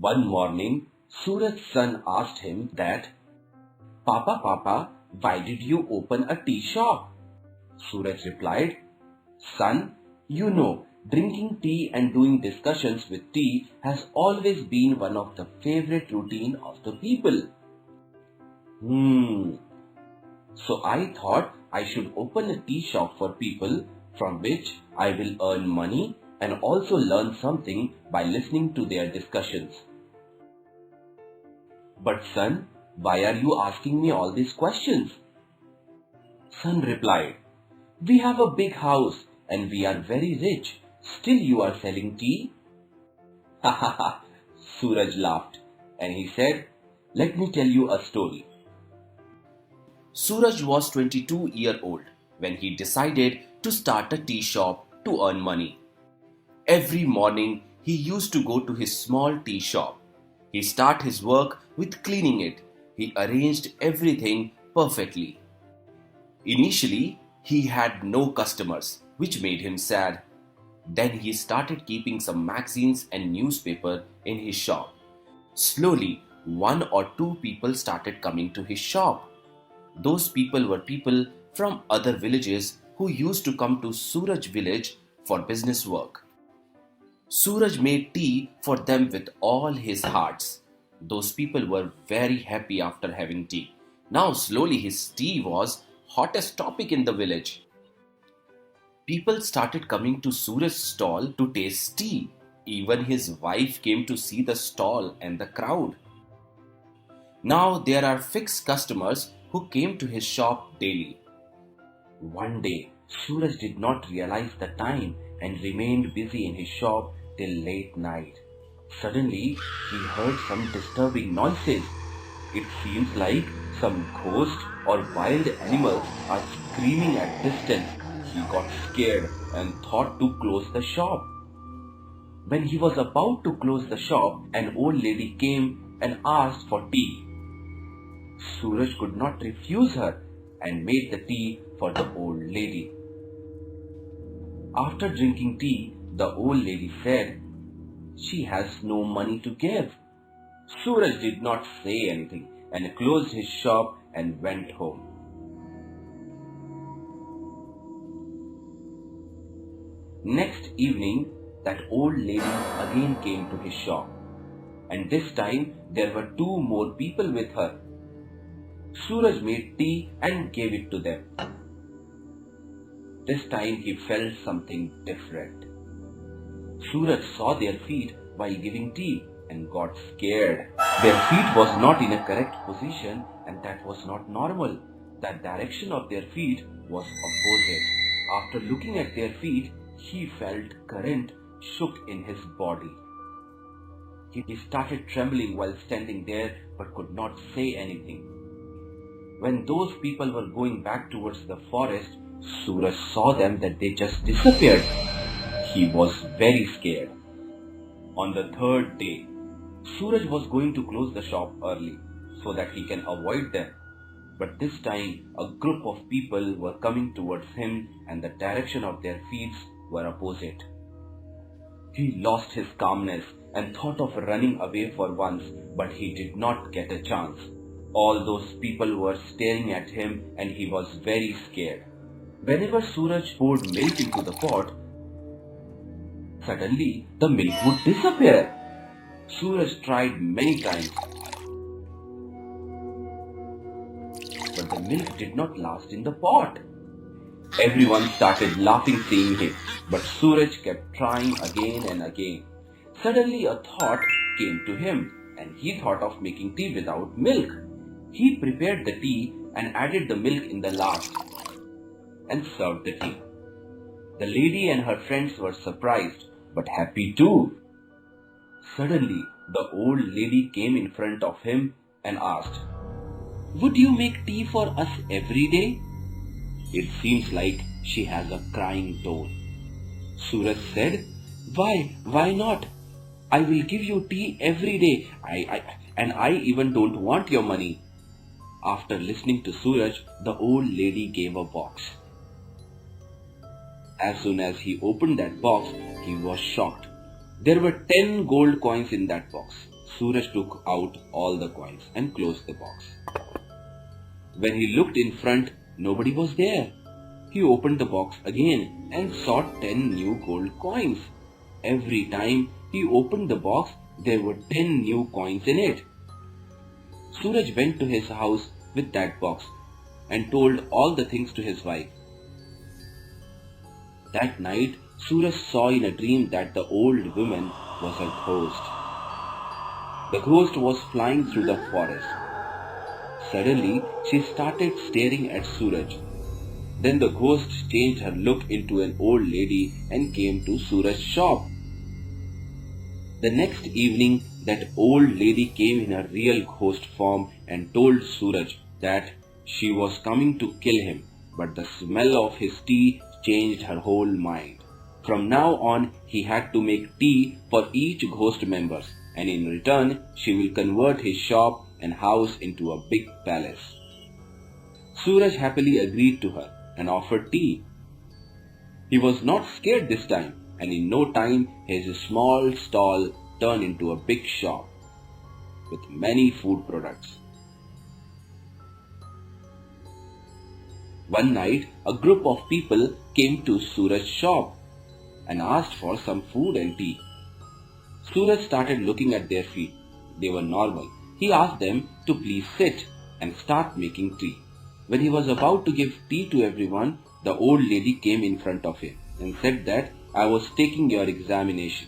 One morning, Suraj's son asked him that, Papa, why did you open a tea shop? Suraj replied, Son, you know, drinking tea and doing discussions with tea has always been one of the favorite routine of the people. So I thought I should open a tea shop for people from which I will earn money and also learn something by listening to their discussions. But son, why are you asking me all these questions? Son replied, We have a big house and we are very rich. Still you are selling tea? Ha ha ha! Suraj laughed and he said, Let me tell you a story. Suraj was 22-year old when he decided to start a tea shop to earn money. Every morning he used to go to his small tea shop. He started his work with cleaning it. He arranged everything perfectly. Initially, he had no customers, which made him sad. Then he started keeping some magazines and newspaper in his shop. Slowly, one or two people started coming to his shop. Those people were people from other villages who used to come to Suraj village for business work. Suraj made tea for them with all his hearts. Those people were very happy after having tea. Now slowly his tea was hottest topic in the village. People started coming to Suraj's stall to taste tea. Even his wife came to see the stall and the crowd. Now there are fixed customers who came to his shop daily. One day, Suraj did not realize the time and remained busy in his shop till late night. Suddenly, he heard some disturbing noises. It seems like some ghost or wild animals are screaming at distance. He got scared and thought to close the shop. When he was about to close the shop, an old lady came and asked for tea. Suraj could not refuse her and made the tea for the old lady. After drinking tea, the old lady said, She has no money to give. Suraj did not say anything and closed his shop and went home. Next evening, that old lady again came to his shop, and this time there were two more people with her. Suraj made tea and gave it to them. This time he felt something different. Suraj saw their feet while giving tea and got scared. Their feet was not in a correct position and that was not normal. The direction of their feet was opposite. After looking at their feet, he felt current shook in his body. He started trembling while standing there but could not say anything. When those people were going back towards the forest, Suraj saw them that they just disappeared. He was very scared. On the third day, Suraj was going to close the shop early so that he can avoid them. But this time, a group of people were coming towards him and the direction of their feet were opposite. He lost his calmness and thought of running away for once, but he did not get a chance. All those people were staring at him and he was very scared. Whenever Suraj poured milk into the pot, suddenly the milk would disappear. Suraj tried many times, but the milk did not last in the pot. Everyone started laughing seeing him, but Suraj kept trying again and again. Suddenly a thought came to him and he thought of making tea without milk. He prepared the tea and added the milk in the last and served the tea. The lady and her friends were surprised but happy too. Suddenly, the old lady came in front of him and asked, Would you make tea for us every day? It seems like she has a crying tone. Suraj said, Why not? I will give you tea every day. I even don't want your money. After listening to Suraj, the old lady gave a box. As soon as he opened that box, he was shocked. There were 10 gold coins in that box. Suraj took out all the coins and closed the box. When he looked in front, nobody was there. He opened the box again and saw 10 new gold coins. Every time he opened the box, there were 10 new coins in it. Suraj went to his house with that box and told all the things to his wife. That night, Suraj saw in a dream that the old woman was a ghost. The ghost was flying through the forest. Suddenly, she started staring at Suraj. Then the ghost changed her look into an old lady and came to Suraj's shop. The next evening, that old lady came in her real ghost form and told Suraj that she was coming to kill him, but the smell of his tea changed her whole mind. From now on, he had to make tea for each ghost member, and in return, she will convert his shop and house into a big palace. Suraj happily agreed to her and offered tea. He was not scared this time, and in no time, his small stall turned into a big shop with many food products. One night, a group of people came to Suraj's shop and asked for some food and tea. Suraj started looking at their feet. They were normal. He asked them to please sit and start making tea. When he was about to give tea to everyone, the old lady came in front of him and said that I was taking your examination.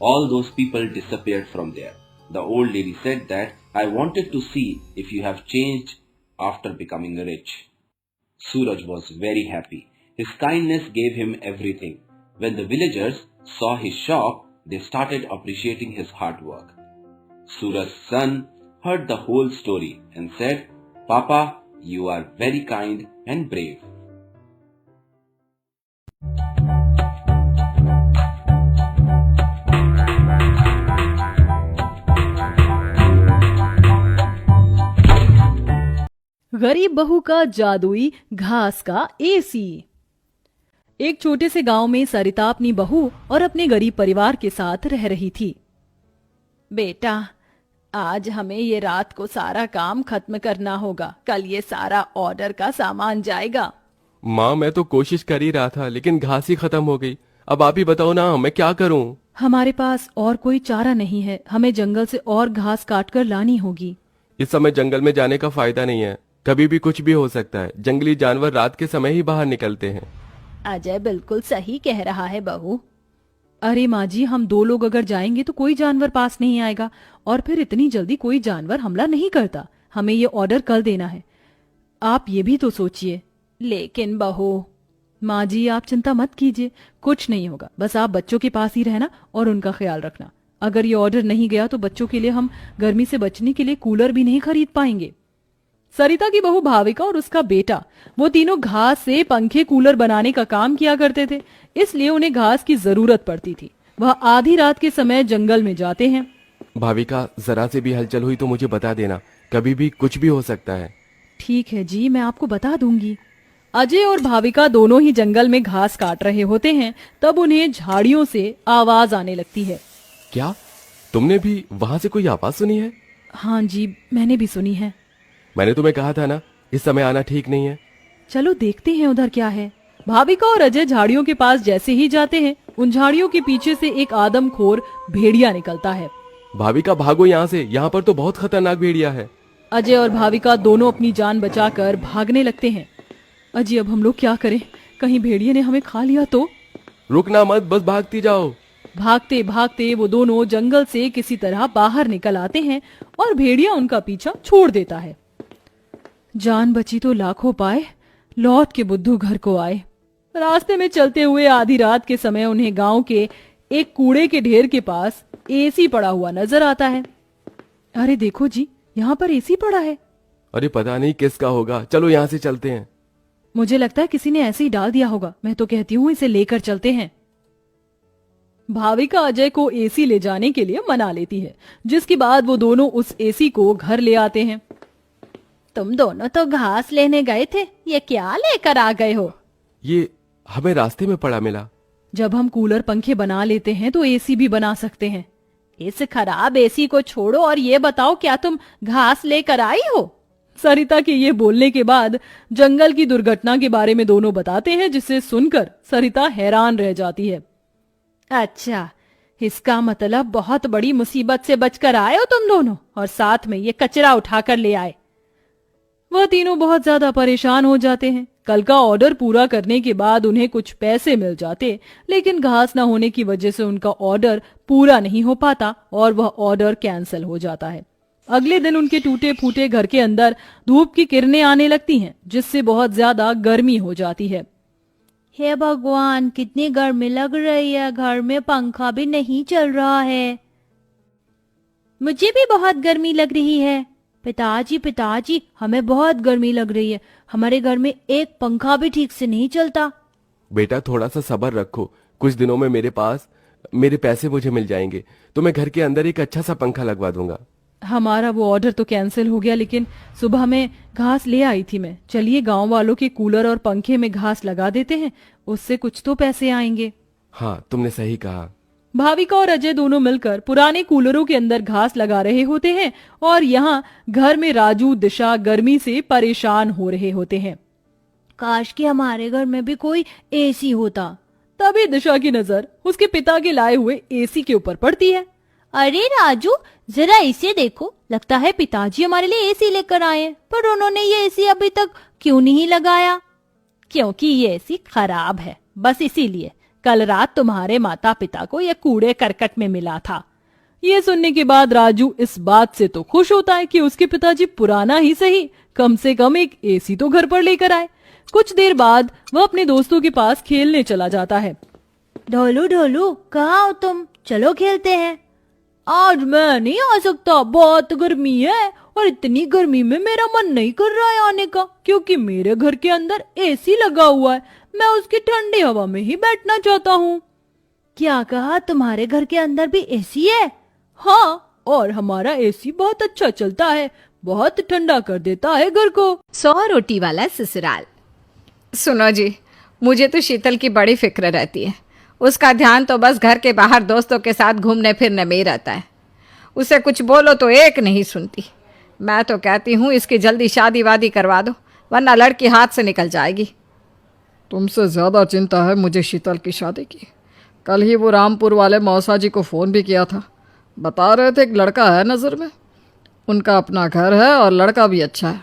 All those people disappeared from there. The old lady said that I wanted to see if you have changed after becoming rich. Suraj was very happy. His kindness gave him everything. When the villagers saw his shop, they started appreciating his hard work. Suraj's son heard the whole story and said, Papa, you are very kind and brave. गरीब बहू का जादुई घास का AC. एक छोटे से गांव में सरिता अपनी बहू और अपने गरीब परिवार के साथ रह रही थी। बेटा, आज हमें ये रात को सारा काम खत्म करना होगा, कल ये सारा ऑर्डर का सामान जाएगा। माँ, मैं तो कोशिश कर ही रहा था, लेकिन घास ही खत्म हो गई। अब आप ही बताओ ना, मैं क्या करूँ? हमारे पास और कोई चारा नहीं है, हमें जंगल से और घास काट कर लानी होगी। इस समय जंगल में जाने का फायदा नहीं है, कभी भी कुछ भी हो सकता है। जंगली जानवर रात के समय ही बाहर निकलते हैं। अजय बिल्कुल सही कह रहा है बहू। अरे माँ जी, हम 2 लोग अगर जाएंगे तो कोई जानवर पास नहीं आएगा, और फिर इतनी जल्दी कोई जानवर हमला नहीं करता। हमें ये ऑर्डर कल देना है, आप ये भी तो सोचिए। लेकिन बहू। माँ जी, आप चिंता मत कीजिए, कुछ नहीं होगा, बस आप बच्चों के पास ही रहना और उनका ख्याल रखना। अगर ये ऑर्डर नहीं गया तो बच्चों के लिए हम गर्मी से बचने के लिए कूलर भी नहीं खरीद पाएंगे। सरिता की बहू भाविका और उसका बेटा, वो तीनों घास से पंखे कूलर बनाने का काम किया करते थे, इसलिए उन्हें घास की जरूरत पड़ती थी। वह आधी रात के समय जंगल में जाते हैं। भाविका, जरा से भी हलचल हुई तो मुझे बता देना, कभी भी कुछ भी हो सकता है। ठीक है जी, मैं आपको बता दूंगी। अजय और भाविका दोनों ही जंगल में घास काट रहे होते हैं, तब उन्हें झाड़ियों से आवाज आने लगती है। क्या तुमने भी वहां से कोई आवाज सुनी है? हाँ जी, मैंने भी सुनी है। मैंने तुम्हें कहा था ना, इस समय आना ठीक नहीं है। चलो देखते हैं उधर क्या है। भाविका और अजय झाड़ियों के पास जैसे ही जाते हैं, उन झाड़ियों के पीछे से एक आदमखोर भेड़िया निकलता है। भाविका, भागो यहाँ से, यहाँ पर तो बहुत खतरनाक भेड़िया है। अजय और भाविका दोनों अपनी जान बचाकर भागने लगते हैं। अजय, अब हम लोग क्या करें? कहीं भेड़िए ने हमें खा लिया तो? रुकना मत, बस भागती जाओ। भागते भागते वो दोनों जंगल से किसी तरह बाहर निकल आते हैं और भेड़िया उनका पीछा छोड़ देता है। जान बची तो लाखों पाए, लौट के बुद्धू घर को आए। रास्ते में चलते हुए आधी रात के समय उन्हें गांव के एक कूड़े के ढेर के पास एसी पड़ा हुआ नजर आता है। अरे देखो जी, यहाँ पर एसी पड़ा है। अरे पता नहीं किसका होगा, चलो यहाँ से चलते हैं। मुझे लगता है किसी ने ऐसे ही डाल दिया होगा। मैं तो कहती हूँ इसे लेकर चलते हैं। भाविका अजय को एसी ले जाने के लिए मना लेती है, जिसके बाद वो दोनों उस एसी को घर ले आते हैं। तुम दोनों तो घास लेने गए थे, ये क्या लेकर आ गए हो? ये हमें रास्ते में पड़ा मिला। जब हम कूलर पंखे बना लेते हैं तो एसी भी बना सकते हैं। इस खराब एसी को छोड़ो और ये बताओ क्या तुम घास लेकर आई हो? सरिता के ये बोलने के बाद जंगल की दुर्घटना के बारे में दोनों बताते हैं, जिसे सुनकर सरिता हैरान रह जाती है। अच्छा, इसका मतलब बहुत बड़ी मुसीबत से बचकर आए हो तुम दोनों, और साथ में ये कचरा उठाकर ले आए। वह तीनों बहुत ज्यादा परेशान हो जाते हैं। कल का ऑर्डर पूरा करने के बाद उन्हें कुछ पैसे मिल जाते, लेकिन घास न होने की वजह से उनका ऑर्डर पूरा नहीं हो पाता और वह ऑर्डर कैंसिल हो जाता है। अगले दिन उनके टूटे फूटे घर के अंदर धूप की किरणें आने लगती हैं, जिससे बहुत ज्यादा गर्मी हो जाती है। हे भगवान, कितनी गर्मी लग रही है, घर में पंखा भी नहीं चल रहा है। मुझे भी बहुत गर्मी लग रही है। पिताजी पिताजी, हमें बहुत गर्मी लग रही है, हमारे घर में एक पंखा भी ठीक से नहीं चलता। बेटा थोड़ा सा सब्र रखो, कुछ दिनों में मेरे पैसे मुझे मिल जाएंगे तो मैं घर के अंदर एक अच्छा सा पंखा लगवा दूंगा। हमारा वो ऑर्डर तो कैंसिल हो गया, लेकिन सुबह में घास ले आई थी मैं। चलिए गांव वालों के कूलर और पंखे में घास लगा देते हैं, उससे कुछ तो पैसे आएंगे। हाँ, तुमने सही कहा। भाविका और अजय दोनों मिलकर पुराने कूलरों के अंदर घास लगा रहे होते हैं और यहाँ घर में राजू दिशा गर्मी से परेशान हो रहे होते हैं। काश कि हमारे घर में भी कोई एसी होता। तभी दिशा की नजर उसके पिता के लाए हुए एसी के ऊपर पड़ती है। अरे राजू, जरा इसे देखो, लगता है पिताजी हमारे लिए एसी लेकर आए हैं, पर उन्होंने ये एसी अभी तक क्यों नहीं लगाया? क्योंकि ये एसी खराब है, बस इसीलिए। कल रात तुम्हारे माता पिता को यह कूड़े करकट में मिला था। ये सुनने के बाद राजू इस बात से तो खुश होता है कि उसके पिताजी पुराना ही सही, कम से कम एक एसी तो घर पर लेकर आए। कुछ देर बाद वह अपने दोस्तों के पास खेलने चला जाता है। ढोलू ढोलू, कहाँ हो तुम? चलो खेलते हैं। आज मैं नहीं आ सकता, बहुत गर्मी है और इतनी गर्मी में मेरा मन नहीं कर रहा है आने का, क्योंकि मेरे घर के अंदर एसी लगा हुआ है। मैं उसकी ठंडी हवा में ही बैठना चाहता हूँ। क्या कहा? तुम्हारे घर के अंदर भी एसी है? हाँ, और हमारा एसी बहुत अच्छा चलता है, बहुत ठंडा कर देता है घर को। 100 रोटी वाला ससुराल। सुनो जी, मुझे तो शीतल की बड़ी फिक्र रहती है। उसका ध्यान तो बस घर के बाहर दोस्तों के साथ घूमने फिरने में ही रहता है। उसे कुछ बोलो तो एक नहीं सुनती। मैं तो कहती हूँ इसकी जल्दी शादी वादी करवा दो, वरना लड़की हाथ से निकल जाएगी। तुमसे ज़्यादा चिंता है मुझे शीतल की शादी की। कल ही वो रामपुर वाले मौसा जी को फ़ोन भी किया था, बता रहे थे एक लड़का है नज़र में, उनका अपना घर है और लड़का भी अच्छा है।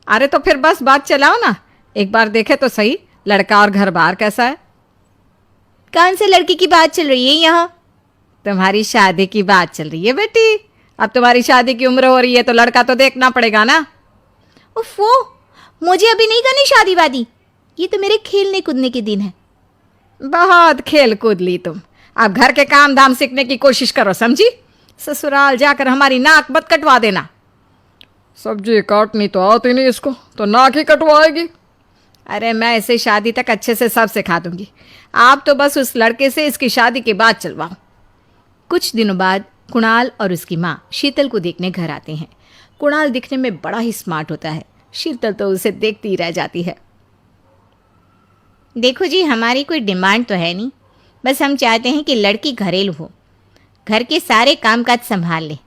अरे तो फिर बस बात चलाओ ना, एक बार देखे तो सही लड़का और घर बार कैसा है। कौन से लड़की की बात चल रही है यहाँ? तुम्हारी शादी की बात चल रही है बेटी। अब तुम्हारी शादी की उम्र हो रही है तो लड़का तो देखना पड़ेगा ना। उफ़ो, मुझे अभी नहीं करनी शादी वादी, ये तो मेरे खेलने कूदने के दिन है। बहुत खेल कूद ली तुम, अब घर के काम धाम सीखने की कोशिश करो, समझी? ससुराल जाकर हमारी नाक मत कटवा देना। सब्जी काटनी तो आती नहीं इसको, तो नाक ही कटवाएगी। अरे मैं इसे शादी तक अच्छे से सब सिखा दूंगी, आप तो बस उस लड़के से इसकी शादी के बाद चलवाओ। कुछ दिनों बाद कुणाल और उसकी माँ शीतल को देखने घर आते हैं। कुणाल दिखने में बड़ा ही स्मार्ट होता है, शीतल तो उसे देखती ही रह जाती है। देखो जी, हमारी कोई डिमांड तो है नहीं, बस हम चाहते हैं कि लड़की घरेलू हो, घर के सारे कामकाज संभाल ले।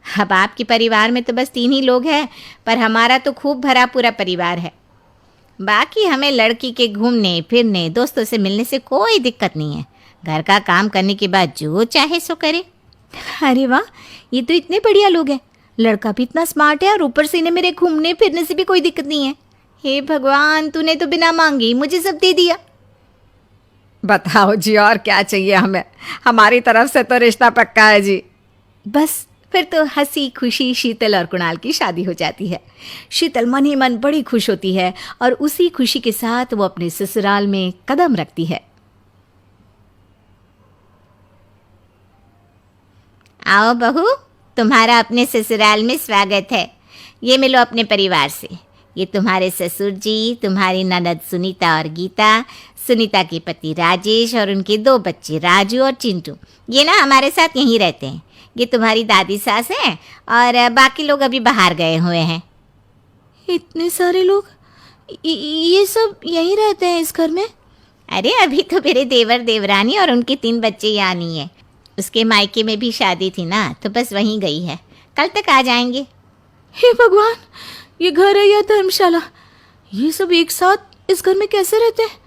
अब आपके परिवार में तो बस 3 ही लोग हैं, पर हमारा तो खूब भरा पूरा परिवार है। बाकी हमें लड़की के घूमने फिरने दोस्तों से मिलने से कोई दिक्कत नहीं है। घर का काम करने के बाद जो चाहे सो करे। अरे वाह, ये तो इतने बढ़िया लोग हैं, लड़का भी इतना स्मार्ट है और ऊपर से इन्हें मेरे घूमने फिरने से भी कोई दिक्कत नहीं है। हे भगवान, तूने तो बिना मांगे ही मुझे सब दे दिया। बताओ जी, और क्या चाहिए हमें? हमारी तरफ से तो रिश्ता पक्का है जी। बस फिर तो हंसी खुशी शीतल और कुणाल की शादी हो जाती है। शीतल मन ही मन बड़ी खुश होती है और उसी खुशी के साथ वो अपने ससुराल में कदम रखती है। आओ बहू, तुम्हारा अपने ससुराल में स्वागत है। ये मिलो अपने परिवार से। ये तुम्हारे ससुर जी, तुम्हारी ननद सुनीता और गीता, सुनीता के पति राजेश और उनके 2 बच्चे राजू और चिंटू। ये ना हमारे साथ यहीं रहते हैं। ये तुम्हारी दादी सास हैं और बाकी लोग अभी बाहर गए हुए हैं। इतने सारे लोग, ये सब यहीं रहते हैं इस घर में? अरे अभी तो मेरे देवर देवरानी और उनके 3 बच्चे यहाँ नहीं है। उसके मायके में भी शादी थी ना, तो बस वहीं गई है, कल तक आ जाएंगे। हे भगवान, ये घर है या धर्मशाला? ये सब एक साथ इस घर में कैसे रहते हैं?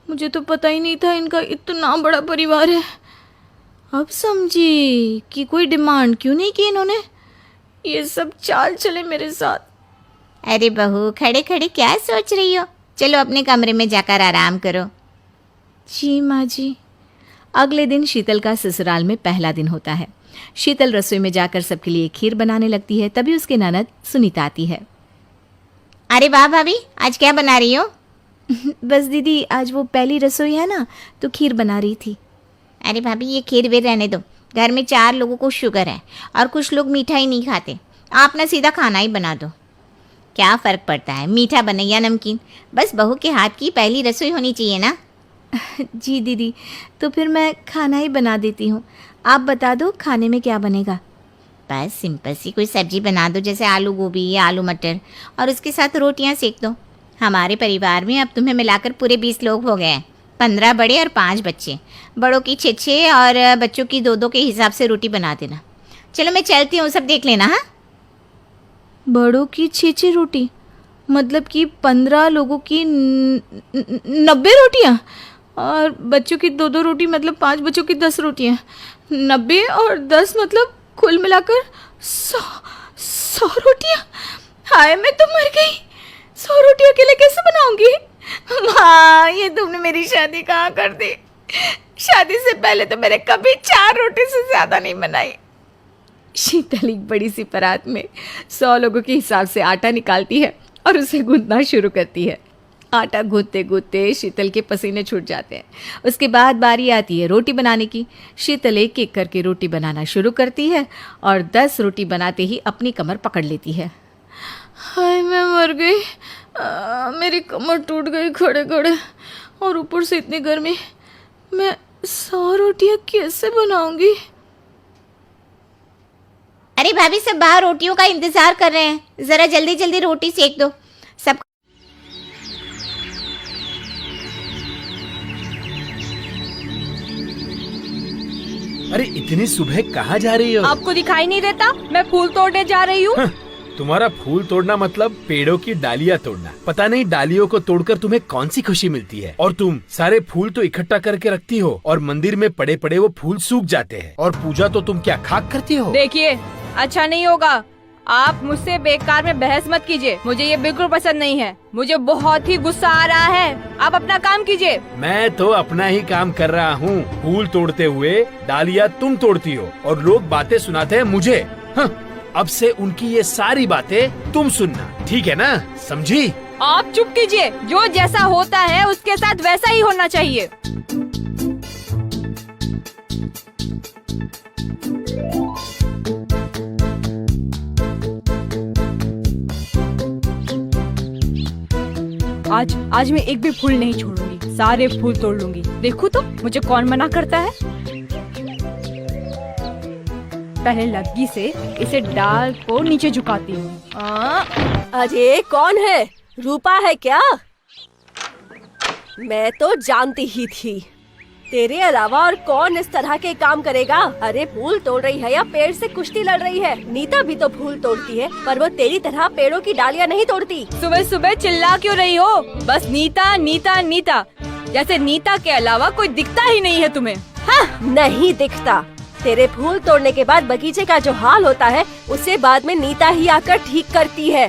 मुझे तो पता ही नहीं था इनका इतना बड़ा परिवार है। अब समझी कि कोई डिमांड क्यों नहीं की इन्होंने। ये सब चाल चले मेरे साथ। अरे बहू, खड़े खड़े क्या सोच रही हो? चलो अपने कमरे में जाकर आराम करो। जी माँ जी। अगले दिन शीतल का ससुराल में पहला दिन होता है। शीतल रसोई में जाकर सबके लिए खीर बनाने लगती है। तभी उसकी ननद सुनीता आती है। अरे वाह भाभी, आज क्या बना रही हो? बस दीदी, आज वो पहली रसोई है ना, तो खीर बना रही थी। अरे भाभी, ये खीर वीर रहने दो। घर में 4 लोगों को शुगर है और कुछ लोग मीठा ही नहीं खाते। आप ना सीधा खाना ही बना दो। क्या फ़र्क पड़ता है मीठा बने या नमकीन, बस बहू के हाथ की पहली रसोई होनी चाहिए ना। जी दीदी, तो फिर मैं खाना ही बना देती हूँ। आप बता दो खाने में क्या बनेगा। बस सिंपल सी कोई सब्जी बना दो, जैसे आलू गोभी या आलू मटर, और उसके साथ रोटियां सेक दो। हमारे परिवार में अब तुम्हें मिलाकर पूरे 20 लोग हो गए हैं, 15 बड़े और 5 बच्चे। बड़ों की 6 और बच्चों की 2 के हिसाब से रोटी बना देना। चलो मैं चलती हूँ, सब देख लेना। हाँ, बड़ों की 6 रोटी, मतलब कि 15 लोगों की 90 रोटियाँ, और बच्चों की 2 रोटी, मतलब 5 बच्चों की 10 रोटियाँ। 90 और 10 मतलब कुल मिलाकर 100 रोटियाँ। हाय, मैं तो मर गई। 100 रोटी अकेले कैसे बनाऊंगी? माँ, ये तुमने मेरी शादी कहाँ कर दी? शादी से पहले तो मैंने कभी 4 रोटी से ज़्यादा नहीं बनाई। शीतल एक बड़ी सी परात में 100 लोगों के हिसाब से आटा निकालती है और उसे गूंथना शुरू करती है। आटा गूंथते गूंथते शीतल के पसीने छूट जाते हैं। उसके बाद बारी आती है रोटी बनाने की। शीतल एक एक करके रोटी बनाना शुरू करती है और 10 रोटी बनाते ही अपनी कमर पकड़ लेती है। हाय, मैं मर गई। मेरी कमर टूट गई खड़े खड़े, और ऊपर से इतनी गर्मी। मैं 100 रोटियां कैसे बनाऊंगी? अरे भाभी, सब बाहर रोटियों का इंतजार कर रहे हैं, ज़रा जल्दी जल्दी रोटी सेक दो। सब अरे इतनी सुबह कहाँ जा रही हो? आपको दिखाई नहीं देता? मैं फूल तोड़ने जा रही हूँ। तुम्हारा फूल तोड़ना मतलब पेड़ों की डालियाँ तोड़ना। पता नहीं डालियों को तोड़कर तुम्हें कौन सी खुशी मिलती है। और तुम सारे फूल तो इकट्ठा करके रखती हो और मंदिर में पड़े पड़े वो फूल सूख जाते हैं। और पूजा तो तुम क्या खाक करती हो? देखिए, अच्छा नहीं होगा। आप मुझसे बेकार में बहस मत कीजिए, मुझे ये बिल्कुल पसंद नहीं है। मुझे बहुत ही गुस्सा आ रहा है। आप अपना काम कीजिए। मैं तो अपना ही काम कर रहा हूँ। फूल तोड़ते हुए डालियाँ तुम तोड़ती हो और लोग बातें सुनाते हैं मुझे। अब से उनकी ये सारी बातें तुम सुनना, ठीक है ना? समझी? आप चुप कीजिए। जो जैसा होता है उसके साथ वैसा ही होना चाहिए। आज मैं एक भी फूल नहीं छोड़ूंगी, सारे फूल तोड़ लूंगी। देखो तो मुझे कौन मना करता है। पहले लग्गी से इसे डाल को नीचे झुकाती हूँ। अरे कौन है? रूपा है क्या? मैं तो जानती ही थी। तेरे अलावा और कौन इस तरह के काम करेगा? अरे फूल तोड़ रही है या पेड़ से कुश्ती लड़ रही है? नीता भी तो फूल तोड़ती है, पर वो तेरी तरह पेड़ों की डालियाँ नहीं तोड़ती। सुबह सुबह चिल्ला क्यों रही हो? बस नीता नीता नीता, जैसे नीता के अलावा कोई दिखता ही नहीं है तुम्हें। हाँ, नहीं दिखता। तेरे फूल तोड़ने के बाद बगीचे का जो हाल होता है उसे बाद में नीता ही आकर ठीक करती है।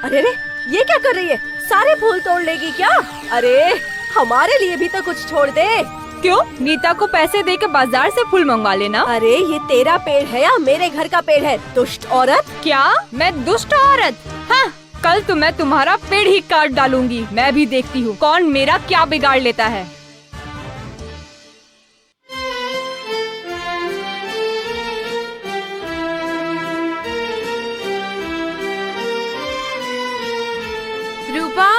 अरे रे, ये क्या कर रही है? सारे फूल तोड़ लेगी क्या? अरे हमारे लिए भी तो कुछ छोड़ दे। क्यों? नीता को पैसे देकर बाजार से फूल मंगवा लेना। अरे ये तेरा पेड़ है या मेरे घर का पेड़ है, दुष्ट औरत? क्या मैं दुष्ट औरत? हाँ, कल तो मैं तुम्हारा पेड़ ही काट डालूंगी। मैं भी देखती हूँ कौन मेरा क्या बिगाड़ लेता है। रूपा,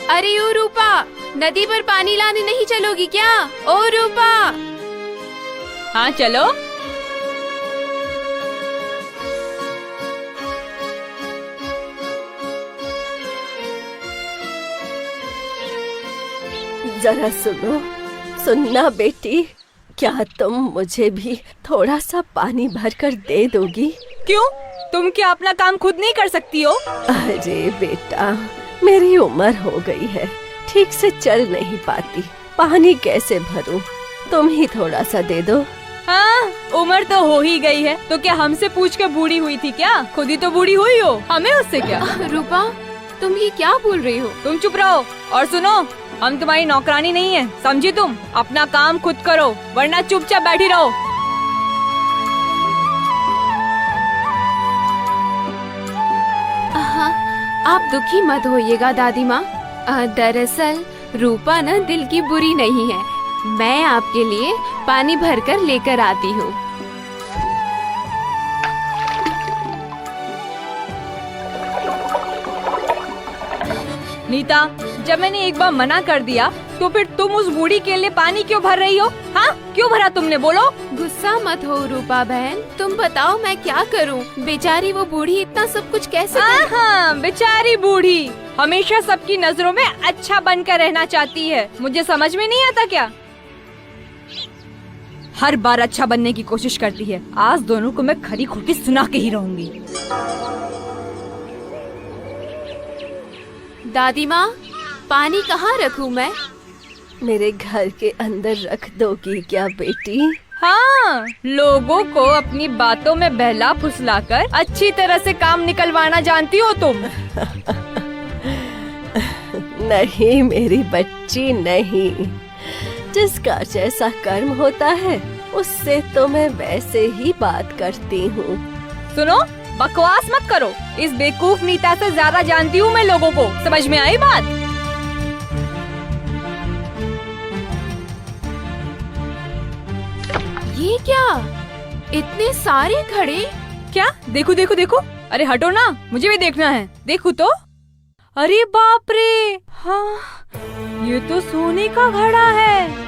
अरे ओ रूपा, नदी पर पानी लाने नहीं चलोगी क्या? ओ रूपा। हाँ चलो। जरा सुनो, सुनना बेटी, क्या तुम मुझे भी थोड़ा सा पानी भरकर दे दोगी? क्यों? तुम क्या अपना काम खुद नहीं कर सकती हो? अरे बेटा, मेरी उम्र हो गई है, ठीक से चल नहीं पाती, पानी कैसे भरूं? तुम ही थोड़ा सा दे दो। हाँ, उम्र तो हो ही गई है, तो क्या हमसे पूछ कर बूढ़ी हुई थी क्या? खुद ही तो बूढ़ी हुई हो, हमें उससे क्या? रूपा, तुम ये क्या बोल रही हो? तुम चुप रहो और सुनो, हम तुम्हारी नौकरानी नहीं है, समझी तुम? अपना काम खुद करो, वरना चुपचाप बैठी रहो। हाँ, आप दुखी मत होइएगा दादी माँ। दरअसल रूपा न दिल की बुरी नहीं है, मैं आपके लिए पानी भरकर लेकर आती हूँ। नीता, जब मैंने एक बार मना कर दिया तो फिर तुम उस बूढ़ी के लिए पानी क्यों भर रही हो? हाँ, क्यों भरा तुमने, बोलो? गुस्सा मत हो रूपा बहन, तुम बताओ मैं क्या करूँ? बेचारी वो बूढ़ी इतना सब कुछ कैसे हाँ, बेचारी बूढ़ी हमेशा सबकी नजरों में अच्छा बनकर रहना चाहती है, मुझे समझ में नहीं आता क्या? हर बार अच्छा बनने की कोशिश करती है। आज दोनों को मैं खरी खोटी सुना के ही रहूंगी। दादी माँ, पानी कहाँ रखूँ मैं? मेरे घर के अंदर रख दोगी क्या बेटी? हाँ, लोगों को अपनी बातों में बहला फुसलाकर अच्छी तरह से काम निकलवाना जानती हो तुम। नहीं मेरी बच्ची, नहीं। जिसका जैसा कर्म होता है उससे तो मैं वैसे ही बात करती हूँ। सुनो, बकवास मत करो, इस बेवकूफ नीता से ज्यादा जानती हूँ मैं लोगों को, समझ में आई बात? ये क्या, इतने सारे घड़े? क्या? देखो देखो देखो, अरे हटो ना, मुझे भी देखना है। देखो तो, अरे बाप रे, हाँ, ये तो सोने का घड़ा है।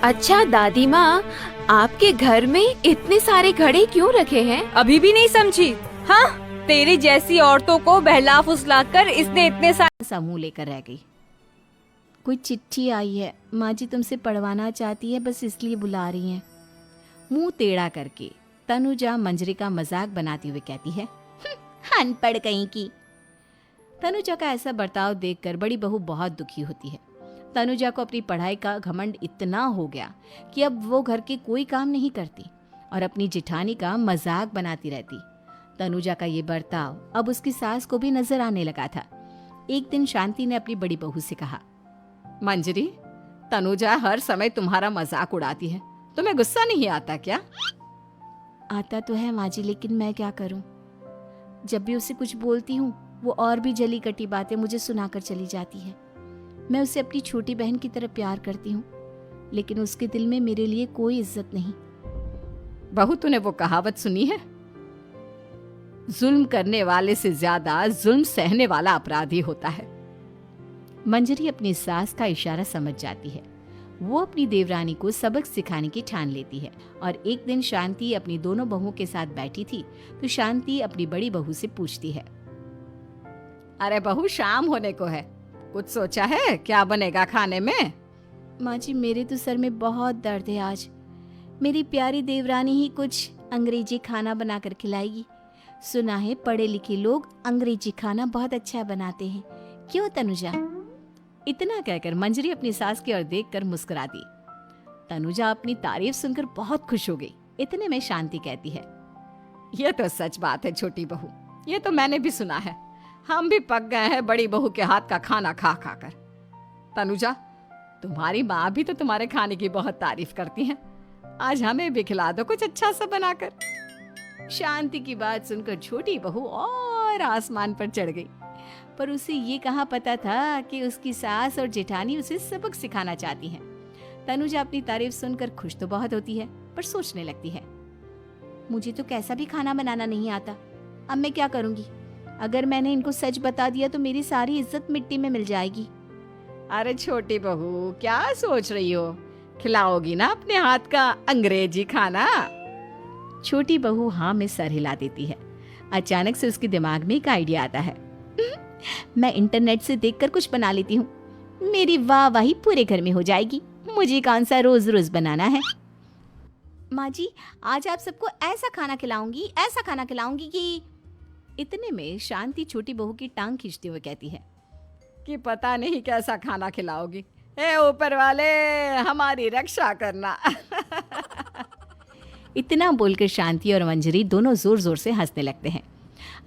अच्छा दादी माँ, आपके घर में इतने सारे घड़े क्यों रखे हैं? अभी भी नहीं समझी? हाँ, तेरी जैसी औरतों को बहला फुसलाकर इसने इतने सारे समूह लेकर रह गई। कोई चिट्ठी आई है, माँ जी तुमसे पढ़वाना चाहती है, बस इसलिए बुला रही हैं। मुंह टेढ़ा करके तनुजा मंजरी का मजाक बनाती हुए कहती है, अनपढ़ कहीं की। तनुजा का ऐसा बर्ताव देखकर बड़ी बहू बहुत दुखी होती है। तनुजा को अपनी पढ़ाई का घमंड इतना हो गया कि अब वो घर के कोई काम नहीं करती और अपनी जिठानी का मजाक बनाती रहती। तनुजा का ये बर्ताव अब उसकी सास को भी नजर आने लगा था। एक दिन शांति ने अपनी बड़ी बहू से कहा, मंजरी, तनुजा हर समय तुम्हारा मजाक उड़ाती है, तुम्हें गुस्सा नहीं आता क्या? आता तो है माँ जी, लेकिन मैं क्या करूं? जब भी उसे कुछ बोलती हूँ वो और भी जली कटी बातें मुझे सुनाकर चली जाती है। मैं उसे अपनी छोटी बहन की तरह प्यार करती हूँ, लेकिन उसके दिल में मेरे लिए कोई इज्जत नहीं। बहू, तूने वो कहावत सुनी है, जुल्म करने वाले से ज्यादा जुल्म सहने वाला अपराधी होता है। मंजरी अपनी सास का इशारा समझ जाती है। वो अपनी देवरानी को सबक सिखाने की ठान लेती है और एक दिन शांति अपनी दोनों बहुओं के साथ बैठी थी तो शांति अपनी बड़ी बहू से पूछती है, अरे बहू, शाम होने को है, कुछ सोचा है क्या बनेगा खाने में? माँ जी, मेरे तो सर में बहुत दर्द है आज। मेरी प्यारी देवरानी ही कुछ अंग्रेजी खाना बनाकर खिलाएगी। सुना है पढ़े लिखे लोग अंग्रेजी खाना बहुत अच्छा बनाते हैं, क्यों तनुजा? इतना कहकर मंजरी अपनी सास की ओर देखकर मुस्कुरा दी। तनुजा अपनी तारीफ सुनकर बहुत खुश हो गई। इतने में शांति कहती है, यह तो सच बात है छोटी बहू, ये तो मैंने भी सुना है। हम भी पक गए हैं बड़ी बहू के हाथ का खाना खा खा कर। तनुजा, तुम्हारी माँ भी तो तुम्हारे खाने की बहुत तारीफ करती हैं, आज हमें भी खिला दो कुछ अच्छा सा बनाकर। शांति की बात सुनकर छोटी बहू और आसमान पर चढ़ गई, पर उसे ये कहाँ पता था कि उसकी सास और जेठानी उसे सबक सिखाना चाहती हैं। तनुजा अपनी तारीफ सुनकर खुश तो बहुत होती है, पर सोचने लगती है, मुझे तो कैसा भी खाना बनाना नहीं आता, अब मैं क्या करूंगी? अगर मैंने इनको सच बता दिया तो मेरी सारी इज्जत मिट्टी में मिल जाएगी। अरे छोटी बहू, क्या सोच रही हो? खिलाओगी ना अपने हाथ का अंग्रेजी खाना? छोटी बहू हाँ में सर हिला देती है। अचानक से उसके दिमाग में एक आइडिया आता है, मैं इंटरनेट से देखकर कुछ बना लेती हूँ, मेरी वाहवाही पूरे घर में हो जाएगी। मुझे कौन सा रोज रोज बनाना है। माँ जी, आज आप सबको ऐसा खाना खिलाऊंगी कि। इतने में शांति छोटी बहू की टांग खींचते हुए कहती है कि पता नहीं कैसा खाना खिलाओगी। हे ऊपर वाले, हमारी रक्षा करना। इतना बोलकर शांति और मंजरी दोनों जोर जोर से हंसने लगते हैं।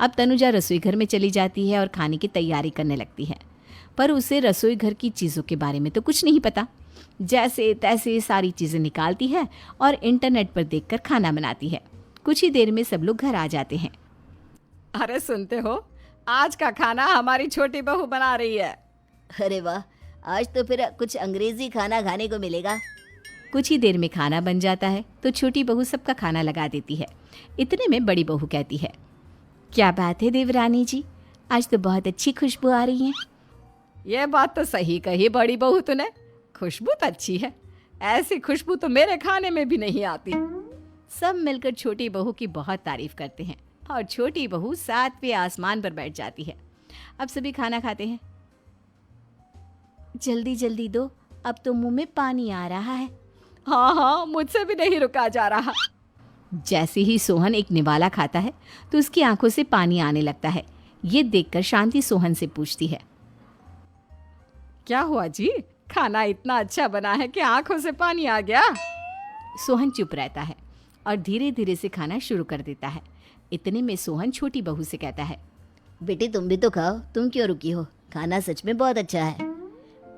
अब तनुजा रसोई घर में चली जाती है और खाने की तैयारी करने लगती है, पर उसे रसोई घर की चीज़ों के बारे में तो कुछ नहीं पता। जैसे तैसे सारी चीज़ें निकालती है और इंटरनेट पर देखकर खाना बनाती है। कुछ ही देर में सब लोग घर आ जाते हैं। अरे सुनते हो, आज का खाना हमारी छोटी बहू बना रही है। अरे वाह, आज तो फिर कुछ अंग्रेजी खाना खाने को मिलेगा। कुछ ही देर में खाना बन जाता है तो छोटी बहू सबका खाना लगा देती है। इतने में बड़ी बहू कहती है, क्या बात है देवरानी जी, आज तो बहुत अच्छी खुशबू आ रही है। ये बात तो सही कही बड़ी बहू तूने, खुशबू तो अच्छी है। ऐसी खुशबू तो मेरे खाने में भी नहीं आती। सब मिलकर छोटी बहू की बहुत तारीफ करते हैं और छोटी बहू 7वें आसमान पर बैठ जाती है। अब सभी खाना खाते हैं। जल्दी जल्दी दो, अब तो मुंह में पानी आ रहा है। हाँ हाँ, मुझसे भी नहीं रुका जा रहा। जैसे ही सोहन एक निवाला खाता है तो उसकी आंखों से पानी आने लगता है। ये देखकर शांति सोहन से पूछती है, क्या हुआ जी, खाना इतना अच्छा बना है कि आंखों से पानी आ गया। सोहन चुप रहता है और धीरे धीरे से खाना शुरू कर देता है। इतने में सोहन छोटी बहू से कहता है, बेटी तुम भी तो खाओ, तुम क्यों रुकी हो, खाना सच में बहुत अच्छा है।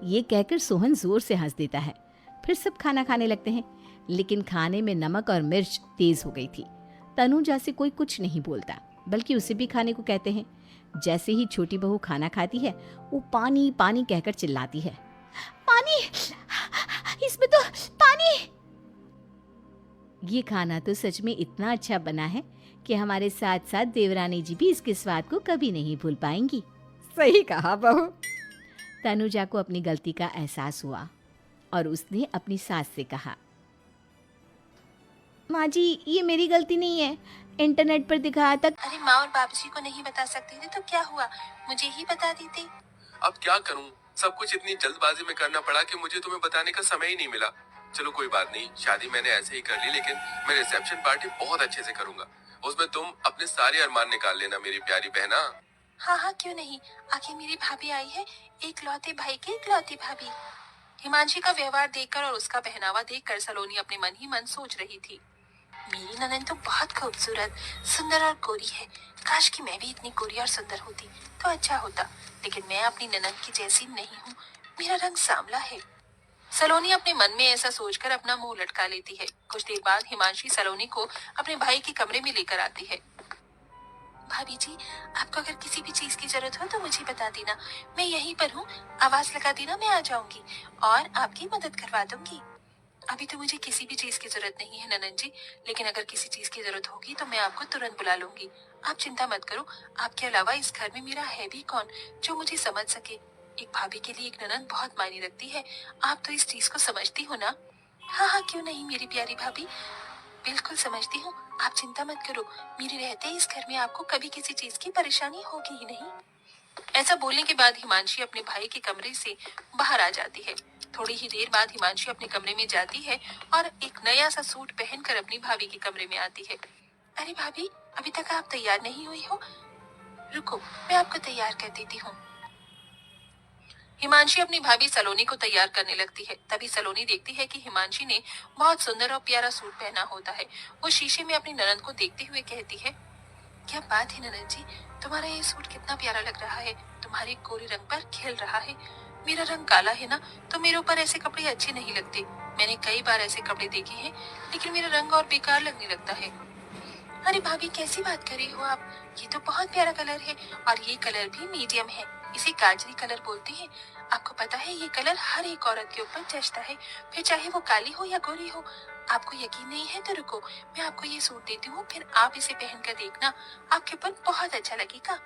ये कहकर सोहन जोर से हंस देता है। फिर सब खाना खाने लगते हैं, लेकिन खाने में नमक और मिर्च तेज हो गई थी। तनुजा से कोई कुछ नहीं बोलता, बल्कि उसे भी खाने को कहते हैं। जैसे ही छोटी बहू खाना खाती है वो पानी पानी कहकर चिल्लाती है, पानी, इसमें तो पानी। ये खाना तो सच में इतना अच्छा बना है कि हमारे साथ साथ देवरानी जी भी इसके स्वाद को कभी नहीं भूल पाएंगी। सही कहा बहू। तनुजा को अपनी गलती का एहसास हुआ और उसने अपनी सास से कहा, माँ जी, ये मेरी गलती नहीं है, इंटरनेट पर दिखाया था। अरे माँ और बाबूजी को नहीं बता सकती थी तो क्या हुआ, मुझे ही बता देते। अब क्या करूं, सब कुछ इतनी जल्दबाजी में करना पड़ा कि मुझे तुम्हें बताने का समय ही नहीं मिला। चलो कोई बात नहीं, शादी मैंने ऐसे ही कर ली, लेकिन मैं रिसेप्शन पार्टी बहुत अच्छे से करूंगा। उसमें तुम अपने सारे अरमान निकाल लेना मेरी प्यारी बहना। हाँ हाँ क्यों नहीं, आखिर मेरी भाभी आई है, एक लौते भाई की इकलौती भाभी। हिमांशी का व्यवहार देखकर और उसका पहनावा देखकर सलोनी अपने मन ही मन सोच रही थी, मेरी ननद तो बहुत खूबसूरत, सुंदर और गोरी है। काश कि मैं भी इतनी गोरी और सुंदर होती तो अच्छा होता, लेकिन मैं अपनी ननद की जैसी नहीं हूँ, मेरा रंग सांवला है। सलोनी अपने मन में ऐसा सोचकर अपना मुंह लटका लेती है। कुछ देर बाद हिमांशी सलोनी को अपने भाई के कमरे में लेकर आती है। भाभी जी, आपको अगर किसी भी चीज की जरूरत हो तो मुझे बता देना, मैं यहीं पर हूँ, आवाज लगा देना, मैं आ जाऊंगी और आपकी मदद करवा दूंगी। अभी तो मुझे किसी भी चीज की जरूरत नहीं है ननद जी, लेकिन अगर किसी चीज की जरूरत होगी तो मैं आपको तुरंत बुला लूंगी। आप चिंता मत करो, आपके अलावा इस घर में मेरा है भी कौन जो मुझे समझ सके। एक भाभी के लिए एक ननद बहुत मायने रखती है, आप तो इस चीज को समझती हो ना। हाँ हाँ क्यों नहीं मेरी प्यारी भाभी, बिल्कुल समझती हूँ, आप चिंता मत करो, मेरे रहते इस घर में आपको कभी किसी चीज की परेशानी होगी ही नहीं। ऐसा बोलने के बाद हिमांशी अपने भाई के कमरे से बाहर आ जाती है। थोड़ी ही देर बाद हिमांशी अपने कमरे में जाती है और एक नया सा सूट पहनकर अपनी भाभी के कमरे में आती है। अरे भाभी, अभी तक आप तैयार नहीं हुई हो, रुको मैं आपको तैयार कर देती हूँ। हिमांशी अपनी भाभी सलोनी को तैयार करने लगती है। तभी सलोनी देखती है कि हिमांशी ने बहुत सुंदर और प्यारा सूट पहना होता है। वो शीशे में अपनी ननद को देखते हुए कहती है, क्या बात है ननद जी, तुम्हारा ये सूट कितना प्यारा लग रहा है, तुम्हारे गोरे रंग पर खिल रहा है। मेरा रंग काला है ना, तो मेरे ऊपर ऐसे कपड़े अच्छे नहीं लगते। मैंने कई बार ऐसे कपड़े देखे हैं, लेकिन मेरा रंग और बेकार लगने लगता है। अरे भाभी कैसी बात कर रही हो आप, ये तो बहुत प्यारा कलर है और ये कलर भी मीडियम है, इसे गाजरी कलर बोलते हैं। आपको पता है ये कलर हर एक औरत के ऊपर जचता है, फिर चाहे वो काली हो या गोरी हो। आपको यकीन नहीं है तो रुको, मैं आपको ये सूट देती हूँ, फिर आप इसे पहनकर देखना, आपके ऊपर बहुत अच्छा लगेगा।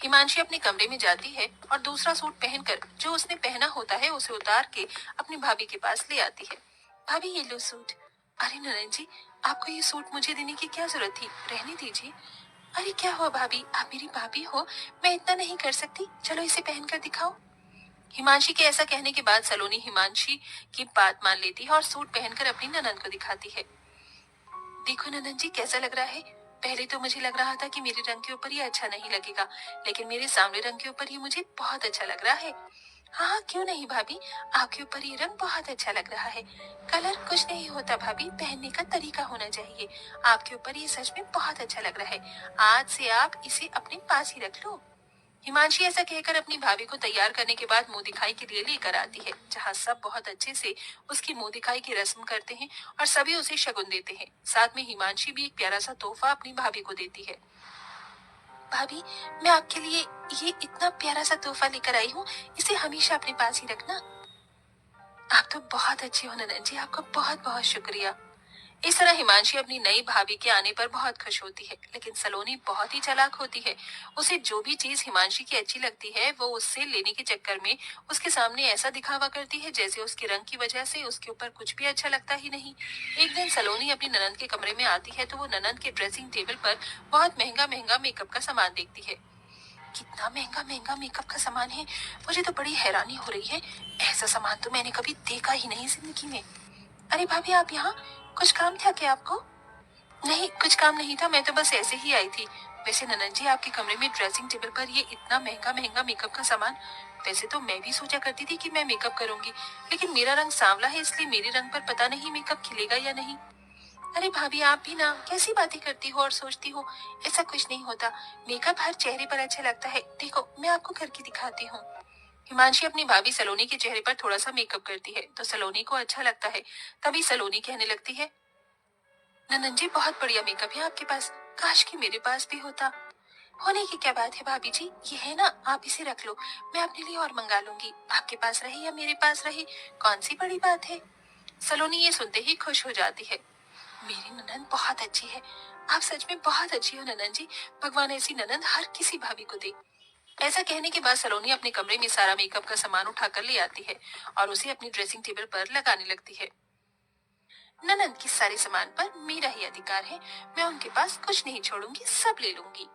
हिमांशी अपने कमरे में जाती है और दूसरा सूट पहनकर जो उसने पहना होता है उसे उतार के अपनी भाभी के पास ले आती है। भाभी ये लो सूट। अरे ननद जी, आपको ये सूट मुझे देने की क्या जरूरत थी, रहने दीजिए। अरे क्या हुआ भाभी, आप मेरी भाभी हो, मैं इतना नहीं कर सकती, चलो इसे पहनकर दिखाओ। हिमांशी के ऐसा कहने के बाद सलोनी हिमांशी की बात मान लेती है और सूट पहनकर अपनी ननद को दिखाती है। देखो ननन जी कैसा लग रहा है। पहले तो मुझे लग रहा था कि मेरे रंग के ऊपर ये अच्छा नहीं लगेगा, लेकिन मेरे सांवले रंग के ऊपर ये मुझे बहुत अच्छा लग रहा है। हाँ हाँ, क्यों नहीं भाभी, आपके ऊपर ये रंग बहुत अच्छा लग रहा है। कलर कुछ नहीं होता भाभी, पहनने का तरीका होना चाहिए। आपके ऊपर ये सच में बहुत अच्छा लग रहा है। आज से आप इसे अपने पास ही रख लो। हिमांशी ऐसा कहकर अपनी भाभी को तैयार करने के बाद मुंह दिखाई के लिए लेकर आती है, जहाँ सब बहुत अच्छे से उसकी मुंह दिखाई की रस्म करते हैं और सभी उसे शगुन देते हैं। साथ में हिमांशी भी एक प्यारा सा तोहफा अपनी भाभी को देती है। भाभी, मैं आपके लिए ये इतना प्यारा सा तोहफा लेकर आई हूँ, इसे हमेशा अपने पास ही रखना। आप तो बहुत अच्छी हो ननन जी, आपका बहुत बहुत शुक्रिया। इस तरह हिमांशी अपनी नई भाभी के आने पर बहुत खुश होती है, लेकिन सलोनी बहुत ही चालाक होती है। उसे जो भी चीज हिमांशी की अच्छी लगती है वो उससे लेने के चक्कर में उसके सामने ऐसा दिखावा करती है जैसे उसके रंग की वजह से उसके ऊपर कुछ भी अच्छा लगता ही नहीं। एक दिन सलोनी अपनी ननंद के कमरे में आती है तो वो ननंद के ड्रेसिंग टेबल पर बहुत महंगा महंगा मेकअप का सामान देखती है। कितना महंगा महंगा मेकअप का सामान है, मुझे तो बड़ी हैरानी हो रही है। ऐसा सामान तो मैंने कभी देखा ही नहीं जिंदगी में। अरे भाभी, आप यहाँ, कुछ काम था क्या आपको? नहीं, कुछ काम नहीं था, मैं तो बस ऐसे ही आई थी। वैसे ननन जी, आपके कमरे में ड्रेसिंग टेबल पर ये इतना महंगा महंगा मेकअप का सामान, वैसे तो मैं भी सोचा करती थी कि मैं मेकअप करूंगी, लेकिन मेरा रंग सांवला है, इसलिए मेरे रंग पर पता नहीं मेकअप खिलेगा या नहीं। अरे भाभी, आप भी ना कैसी बातें करती हो और सोचती हो, ऐसा कुछ नहीं होता। मेकअप हर चेहरे पर अच्छा लगता है। देखो, मैं आपको करके दिखाती हूँ। हिमांशी अपनी भाभी सलोनी के चेहरे पर थोड़ा सा मेकअप करती है तो सलोनी को अच्छा लगता है। तभी सलोनी कहने लगती है, ननन जी, बहुत बढ़िया मेकअप है आपके पास, काश कि मेरे पास भी होता। होने की क्या बात है भाभी जी, ये है ना, आप इसे रख लो, मैं अपने लिए और मंगा लूंगी। आपके पास रहे या मेरे पास रहे, कौन सी बड़ी बात है। सलोनी ये सुनते ही खुश हो जाती है। मेरी ननन बहुत अच्छी है, आप सच में बहुत अच्छी हो ननन जी। भगवान ऐसी ननन हर किसी भाभी को दे। ऐसा कहने के बाद सलोनी अपने कमरे में सारा मेकअप का सामान उठाकर ले आती है और उसे अपनी ड्रेसिंग टेबल पर लगाने लगती है। ननंद के सारे सामान पर मेरा ही अधिकार है, मैं उनके पास कुछ नहीं छोड़ूंगी, सब ले लूंगी।